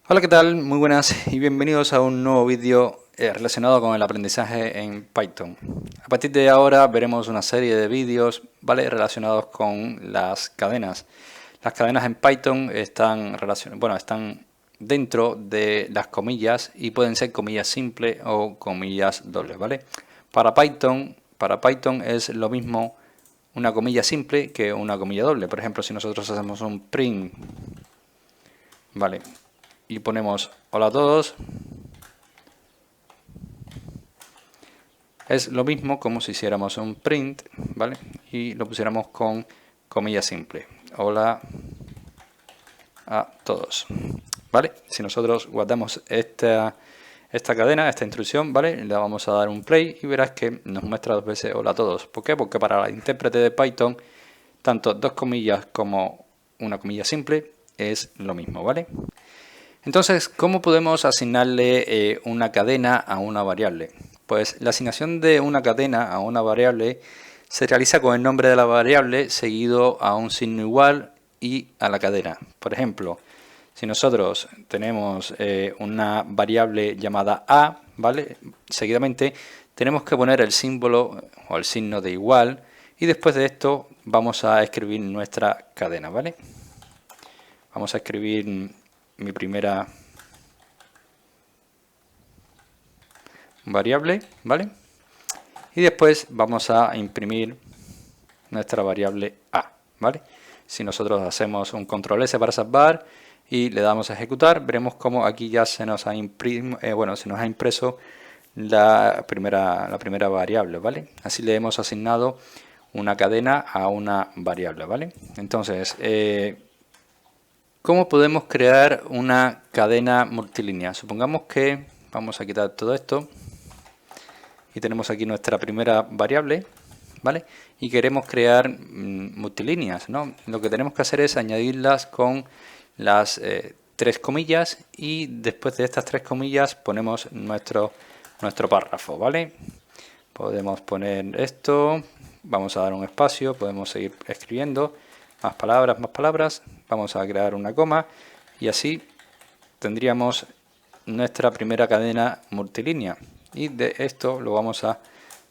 Hola, ¿qué tal? Muy buenas y bienvenidos a un nuevo vídeo relacionado con el aprendizaje en Python. A partir de ahora veremos una serie de vídeos, ¿vale?, relacionados con las cadenas. Las cadenas en Python están dentro de las comillas y pueden ser comillas simples o comillas dobles, ¿vale? Para Python es lo mismo una comilla simple que una comilla doble. Por ejemplo, si nosotros hacemos un print, ¿vale?, y ponemos hola a todos, es lo mismo como si hiciéramos un print, ¿vale?, y lo pusiéramos con comilla simple, hola a todos, ¿vale? Si nosotros guardamos esta cadena, esta instrucción, ¿vale?, le vamos a dar un play y verás que nos muestra dos veces hola a todos. ¿Por qué? Porque para la intérprete de Python, tanto dos comillas como una comilla simple es lo mismo, ¿vale? Entonces, ¿cómo podemos asignarle una cadena a una variable? Pues la asignación de una cadena a una variable se realiza con el nombre de la variable seguido a un signo igual y a la cadena. Por ejemplo, si nosotros tenemos una variable llamada a, ¿vale?, seguidamente tenemos que poner el símbolo o el signo de igual y después de esto vamos a escribir nuestra cadena, ¿vale? Vamos a escribir mi primera variable, ¿vale? Y después vamos a imprimir nuestra variable a, ¿vale? Si nosotros hacemos un control S para salvar y le damos a ejecutar, veremos cómo aquí ya se nos ha impreso la primera variable, ¿vale? Así le hemos asignado una cadena a una variable, ¿vale? Entonces, ¿cómo podemos crear una cadena multilínea? Supongamos que vamos a quitar todo esto y tenemos aquí nuestra primera variable, ¿vale? Y queremos crear multilíneas, ¿no? Lo que tenemos que hacer es añadirlas con las tres comillas y después de estas tres comillas ponemos nuestro párrafo, ¿vale? Podemos poner esto, vamos a dar un espacio, podemos seguir escribiendo más palabras, vamos a crear una coma y así tendríamos nuestra primera cadena multilínea y de esto lo vamos a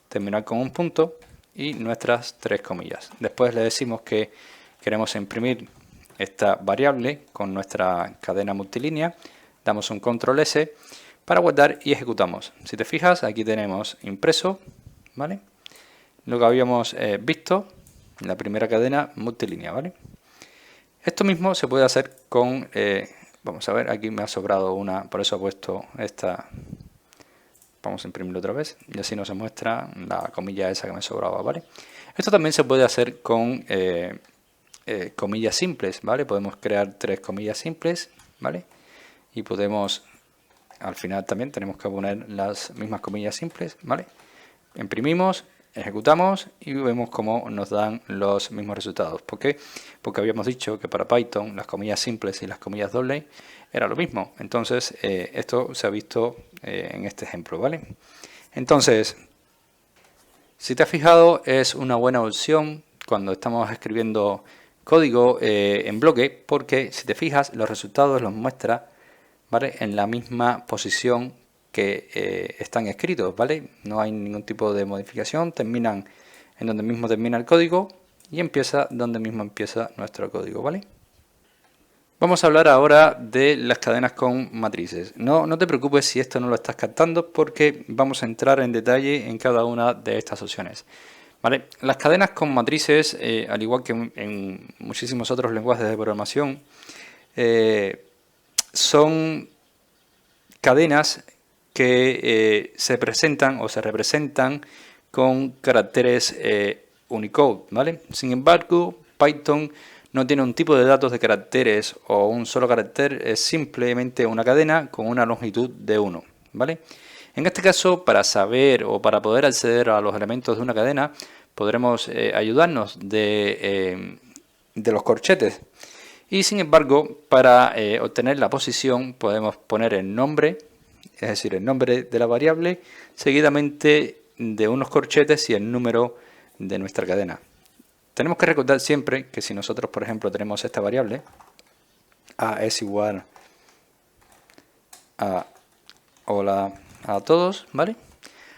terminar con un punto y nuestras tres comillas. Después le decimos que queremos imprimir esta variable con nuestra cadena multilínea, damos un control S para guardar y ejecutamos. Si te fijas, aquí tenemos impreso, ¿vale?, lo que habíamos visto, la primera cadena multilínea, ¿vale? Esto mismo se puede hacer con, vamos a ver, aquí me ha sobrado una, por eso he puesto esta. Vamos a imprimirlo otra vez y así nos muestra la comilla esa que me sobraba, ¿vale? Esto también se puede hacer con comillas simples, ¿vale? Podemos crear tres comillas simples, ¿vale? Y podemos, al final también tenemos que poner las mismas comillas simples, ¿vale? Imprimimos, ejecutamos y vemos cómo nos dan los mismos resultados. ¿Por qué? Porque habíamos dicho que para Python las comillas simples y las comillas dobles era lo mismo. Entonces esto se ha visto en este ejemplo, ¿vale? Entonces, si te has fijado, es una buena opción cuando estamos escribiendo código en bloque, porque si te fijas, los resultados los muestra, ¿vale?, en la misma posición que están escritos, ¿vale? No hay ningún tipo de modificación, terminan en donde mismo termina el código y empieza donde mismo empieza nuestro código, ¿vale? Vamos a hablar ahora de las cadenas con matrices. No te preocupes si esto no lo estás captando porque vamos a entrar en detalle en cada una de estas opciones, ¿vale? Las cadenas con matrices, al igual que en muchísimos otros lenguajes de programación, son cadenas que se presentan o se representan con caracteres Unicode, ¿vale? Sin embargo, Python no tiene un tipo de datos de caracteres o un solo carácter, es simplemente una cadena con una longitud de 1, ¿vale? En este caso, para saber o para poder acceder a los elementos de una cadena, podremos ayudarnos de los corchetes. Y sin embargo, para obtener la posición podemos poner el nombre, es decir, el nombre de la variable, seguidamente de unos corchetes y el número de nuestra cadena. Tenemos que recordar siempre que si nosotros, por ejemplo, tenemos esta variable, a es igual hola a todos, ¿vale?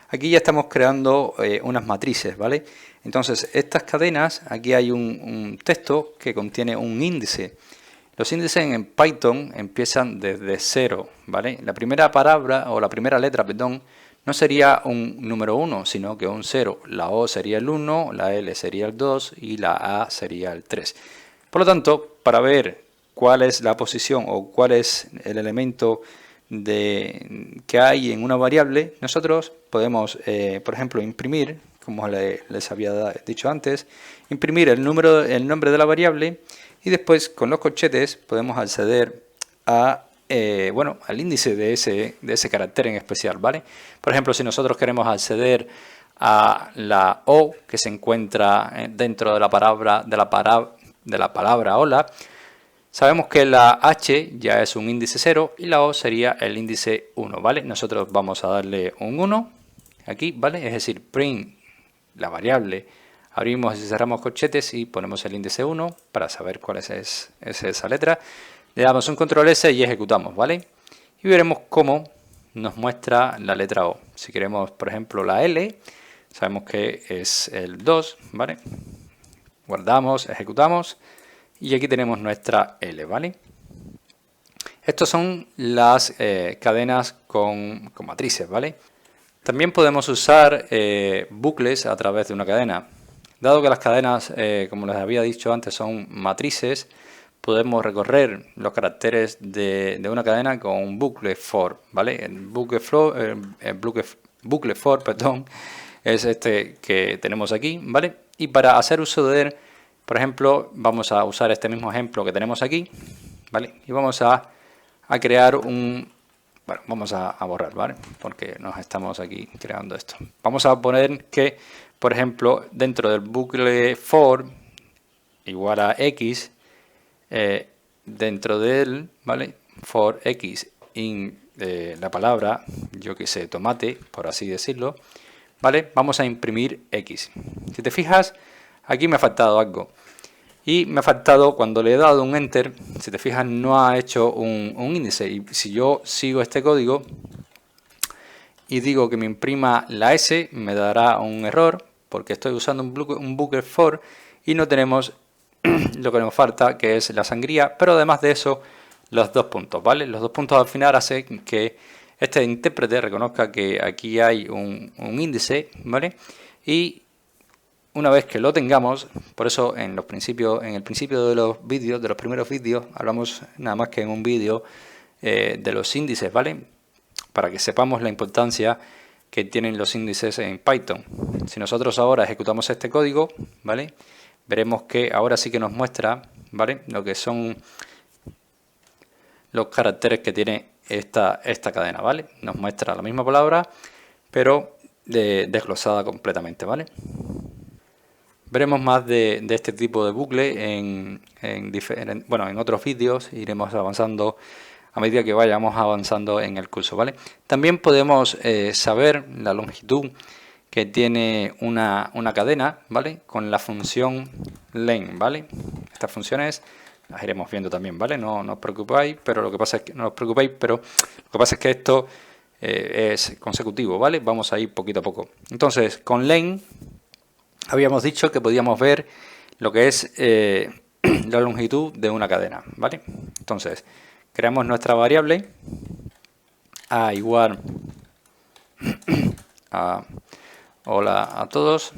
Aquí ya estamos creando unas matrices, ¿vale? Entonces, estas cadenas, aquí hay un texto que contiene un índice. Los índices en Python empiezan desde 0, ¿vale? La primera palabra, o la primera letra, perdón, no sería un número 1, sino que un 0. La O sería el 1, la L sería el 2 y la A sería el 3. Por lo tanto, para ver cuál es la posición o cuál es el elemento que hay en una variable, nosotros podemos, por ejemplo, imprimir, como les había dicho antes, imprimir el nombre de la variable y después con los corchetes podemos acceder a al índice de ese carácter en especial, ¿vale? Por ejemplo, si nosotros queremos acceder a la O que se encuentra dentro de la palabra hola, sabemos que la H ya es un índice 0 y la O sería el índice 1, ¿vale? Nosotros vamos a darle un 1 aquí, ¿vale? Es decir, print la variable, abrimos y cerramos corchetes y ponemos el índice 1 para saber cuál es esa letra. Le damos un control S y ejecutamos, ¿vale? Y veremos cómo nos muestra la letra O. Si queremos, por ejemplo, la L, sabemos que es el 2, ¿vale? Guardamos, ejecutamos y aquí tenemos nuestra L, ¿vale? Estas son las cadenas con matrices, ¿vale? También podemos usar bucles a través de una cadena. Dado que las cadenas, como les había dicho antes, son matrices, podemos recorrer los caracteres de una cadena con un bucle for, ¿vale? El bucle for, perdón, es este que tenemos aquí, ¿vale? Y para hacer uso de él, por ejemplo, vamos a usar este mismo ejemplo que tenemos aquí, ¿vale? Y vamos a crear bueno, vamos a borrar, ¿vale? Porque nos estamos aquí creando esto. Vamos a poner que, por ejemplo, dentro del bucle for igual a x, dentro de él, ¿vale? For x in la palabra, yo que sé, tomate, por así decirlo, ¿vale? Vamos a imprimir x. Si te fijas, aquí me ha faltado algo. Y me ha faltado, cuando le he dado un enter, si te fijas, no ha hecho un índice. Y si yo sigo este código y digo que me imprima la S, me dará un error porque estoy usando un bucle for y no tenemos lo que nos falta, que es la sangría, pero además de eso, los 2 puntos, ¿vale? Los 2 puntos al final hacen que este intérprete reconozca que aquí hay un índice, ¿vale? Y una vez que lo tengamos, por eso en el principio de los vídeos, de los primeros vídeos, hablamos nada más que en un vídeo de los índices, ¿vale? Para que sepamos la importancia que tienen los índices en Python. Si nosotros ahora ejecutamos este código, ¿vale? Veremos que ahora sí que nos muestra, ¿vale? Lo que son los caracteres que tiene esta cadena, ¿vale? Nos muestra la misma palabra, pero desglosada completamente, ¿vale? Veremos más de este tipo de bucle en otros vídeos. Iremos avanzando a medida que vayamos avanzando en el curso, ¿vale? También podemos saber la longitud que tiene una cadena, ¿vale? Con la función len, ¿vale? Estas funciones las iremos viendo también, ¿vale? No os preocupéis, pero lo que pasa es que esto es consecutivo, ¿vale? Vamos a ir poquito a poco. Entonces, con len habíamos dicho que podíamos ver lo que es la longitud de una cadena, ¿vale? Entonces, creamos nuestra variable a igual a hola a todos.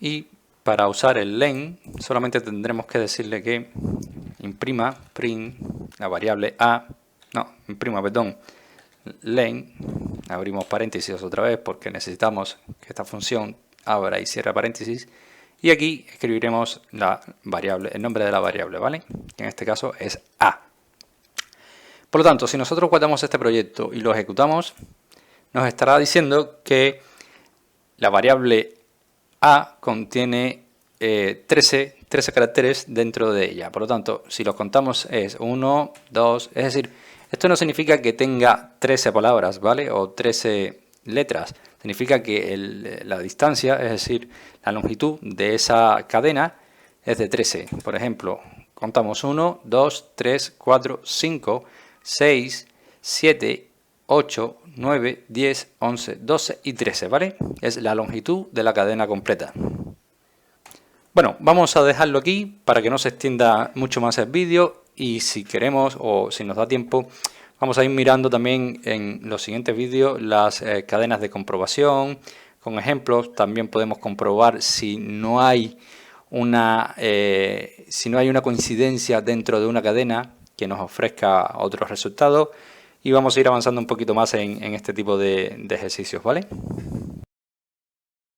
Y para usar el len, solamente tendremos que decirle que imprima print la variable len, abrimos paréntesis otra vez porque necesitamos que esta función abra y cierre paréntesis, y aquí escribiremos el nombre de la variable, ¿vale? Que en este caso es a. Por lo tanto, si nosotros guardamos este proyecto y lo ejecutamos, nos estará diciendo que la variable a contiene 13 caracteres dentro de ella. Por lo tanto, si los contamos es 1, 2, es decir, esto no significa que tenga 13 palabras, ¿vale? O 13 letras. Significa que la distancia, es decir, la longitud de esa cadena es de 13. Por ejemplo, contamos 1, 2, 3, 4, 5, 6, 7, 8, 9, 10, 11, 12 y 13, ¿vale? Es la longitud de la cadena completa. Bueno, vamos a dejarlo aquí para que no se extienda mucho más el vídeo, y si queremos o si nos da tiempo, vamos a ir mirando también en los siguientes vídeos las cadenas de comprobación con ejemplos. También podemos comprobar si no hay una coincidencia dentro de una cadena que nos ofrezca otros resultados, y vamos a ir avanzando un poquito más en este tipo de ejercicios, ¿vale?